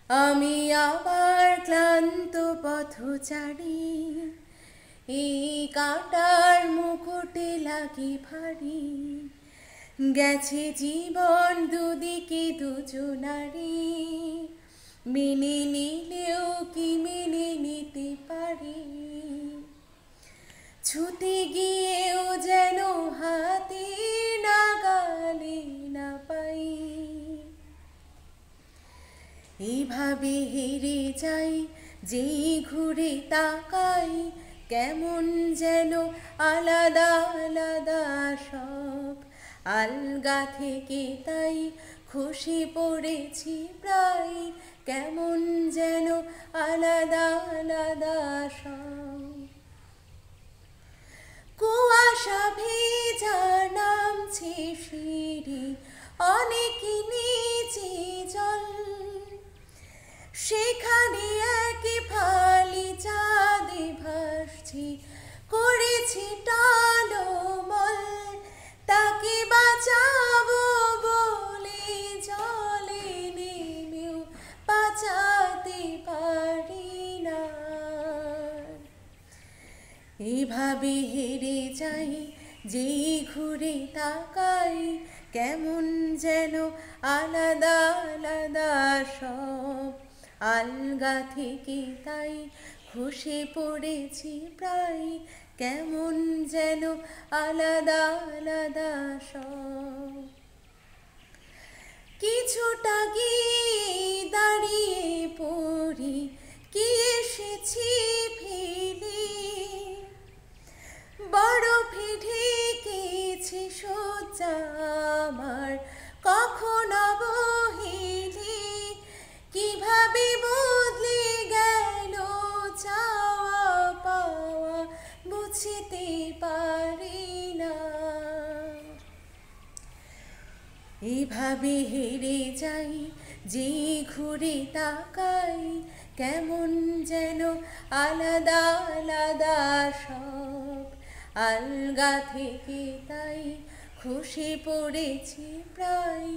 আমি আবার ক্লান্ত পথচারী, এই কাঁটার মুকুটে লাগি ভারী। গেছে জীবন দুদিকে দুজনারি, মেনে নিলেও কি মেনে নিতে পারি। ছুটে গিয়েও যেন হাতে নাগালে না পাই। এইভাবে হেরে যাই, যেই ঘুরে তাকাই, কেমন যেন আলাদা আলাদা সব। আলগা থেকে তাই খসে পড়েছি প্রায়, কেমন যেন আলাদা আলাদা সব। কুয়াশা ভেজা নামছে সিঁড়ি, অনেক নিচে জল। সেখানে এক ফালি চাঁদে ভাসছি, করেছি টলমল। তাকে বাঁচাবো বলে জলে নেমেও বাঁচাতে পারি না। এভাবে হেরে যাই, যেই ঘুরে তাকাই, কেমন যেন আলাদা আলাদা সব। আলগা থেকে তাই খসে পড়েছি প্রায়, কেমন যেন আলাদা আলাদা সব। কিছুটা গিয়ে দাঁড়িয়ে পড়ি, কি এসেছি ফেলে। বরফে ঢেকেছি শয্যা আমার, কখন অবহেলে। কিভাবে বদলে গেল চাওয়া পাওয়া, বুঝতে পারি না। এভাবে হেরে যাই, যে ঘুরে তাকাই, কেমন যেন আলাদা আলাদা সব। আলগা থেকে তাই খসে পড়েছি প্রায়,